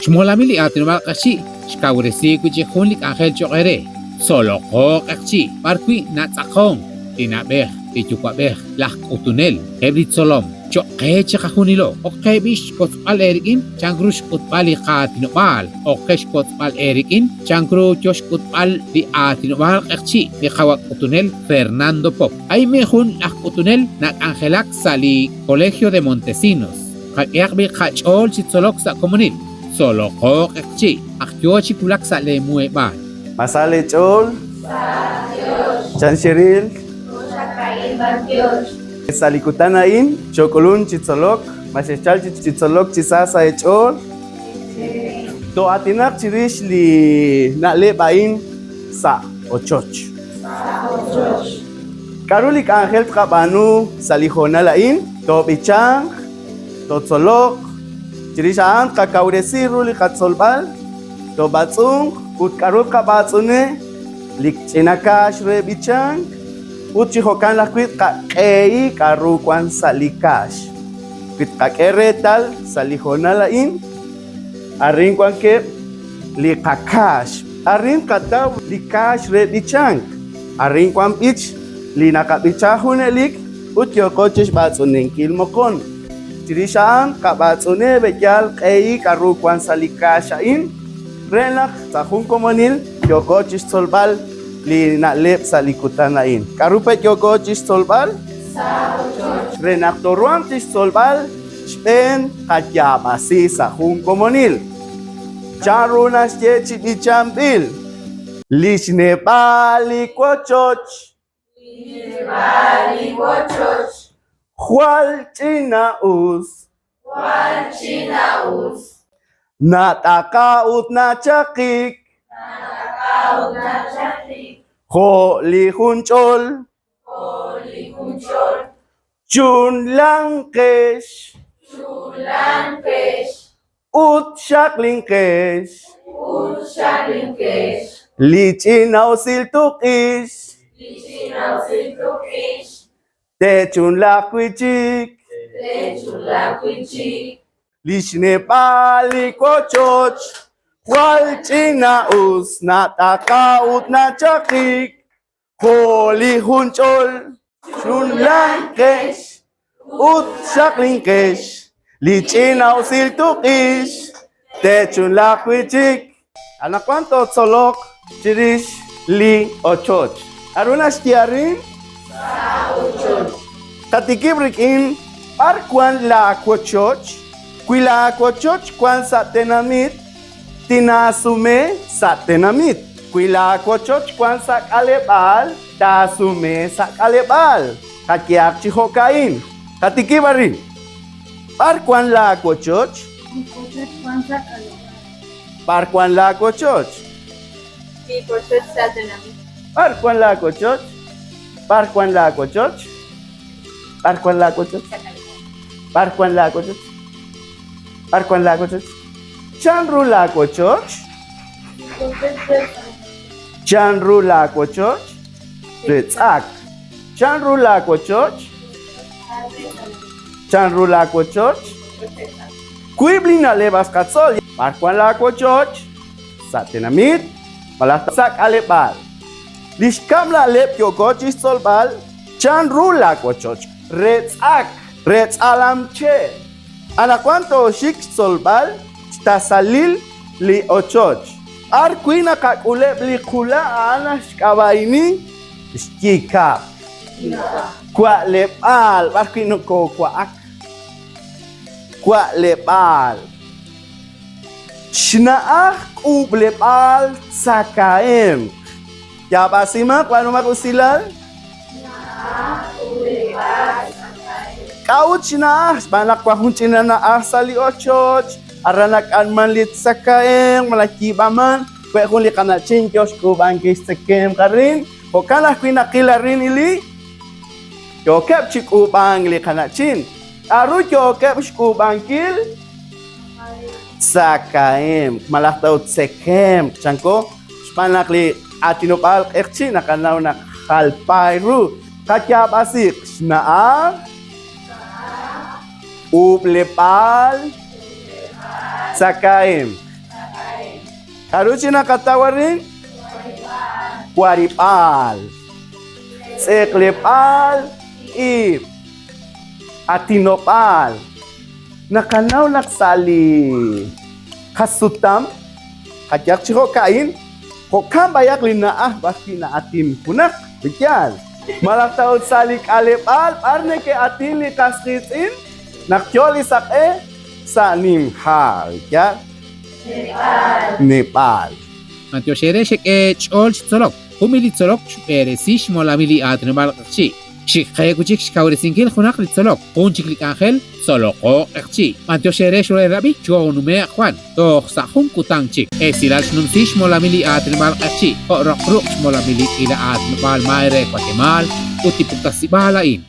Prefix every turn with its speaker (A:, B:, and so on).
A: Shmolamili atinuma kashi, shkawresi kuchi hunlik angel chokere. Solo ko kachi, parkui natsakong, tinabeh, pichukabeh, lah utunel, ebrit solom. Chokeche kahunilo, okebish kotpal erikin, changrush kotpali katinubal, okesh kotpal erikin, changru josh kotpal di atinubal kachi, di kawak utunel Fernando Pop. Ay mehun lah utunel na angelak sali Colegio de Montesinos. Kakyakbi kachol chitzolok sa komunil. Solo ko kachi, akyo chikulak sa lemueba.
B: Masale chol, chanshiril, salikutanain, chokolun chitzolok, masechal chitzolok chisasa echol. To atinak chirish li nalebain sa ochoch. Karulik angel kabanu salihona lain, to bichang, to tzolok, chirishaan kakauresi ruli katsolbal, to batsung, ut karut kabatsune, lik chinakash re bichang, ut chihokan la kwit kakei karukwan salikash. Kwit kakeretal salihona lain, arin kwan ke likakash. Arin kataw likash re bichang. Arin kwan bich linakabichahune lik, ut yokochish batsunin kilmokon. Chirishaan kabatsune bejal kei karukwan salikashain, renak tahun komunil yokochish solbal li nalep salikutanain. Karupet yokochish solbal renak toruan tish solbal spen katyabasi sahun komunil. Charunas yechi bichambil lishne bali kochoch Hual chinaus natakaut na chakik ho lihunchol chun langkesh ut shaklingkesh lichinaw siltukish techun lakwichik lishne bali kochoch wal chinaus natakaut na chakik holi hunchol chun langkesh ut shaklingkesh lichinaw siltukish techun lakwichik. Ana cuanto tzolok chirish li ochoch arunas tiarin Katikibrikin, parkwan la kochoch, kwila kochoch kwan sa tenamit, tinasume sa tenamit. Kwila kochoch kwan sa kalebal, tasume sa kalebal. Kakiak chihokain. Katikibarin, parkwan la kochoch, parkwan la kochoch. Parkwan la kochoch, parkwan la kochoch. Parkwan la kochoch. Parkwan la kochoch. Parkwan la kochoch. Chanru la kochoch. Chanru la kochoch. Retzak. Chanru la kochoch. Chanru la kochoch. Kuiblina levas katzol. Parkwan la kochoch. Satenamit. Malasak alebal. Lishkam la lep yokochis solbal. Chanru la kochoch. Retzak, retzalamche. Ana cuanto shik solbal, tasalil li ochoch. Arquina kakule li kula ana shkabaini shkika. Kwa lepal, arquino ko kwa ak. Kwa lepal. Shnaah ublepal sakaem. Ya basima kwa numakusilal? Kaut cina, balak wahun cina na asali ochoch, aranak anman lit sakaeng, malaki baman, kwe huli kana cingkos ko bangkis sekem karin, pokalah kwinakila rin ili, yokep ciku bang li kana cin, aru yokep ciku bangkil, sakaem, malah taut sekem, cangko, spanak li atinopal ekcin akan naw nak halpairu, kaca basik, naa, uplepal, sakaim. Karuchi na katawarin? Waripal. Seklepal. Ip. Atinopal. Nakanaw naksali. Kasutam. Kadyak chiko kain. Kokam bayak linaah basti na atin punak. Bikyal. Malaktaod salik alepal. Parne ke atin li kaskitin. Nakyoli sak sa nimhal. Bikyal. Nepal.
A: Mantyo shere shek chol chitolok. Humili tsolok chupere sish molamili adremal kakchi. Shik kaya kuchik shikawre sinkil khunak litsolok. Kunchik lik angel soloko kakchi. Mantyo shere shule rabi chuo nume akwan. Toh sahum kutang chik. Silal shnum sish molamili adremal kakchi. Rok rok molamili ila adremal maire kwatemal. Utipuktasibalain.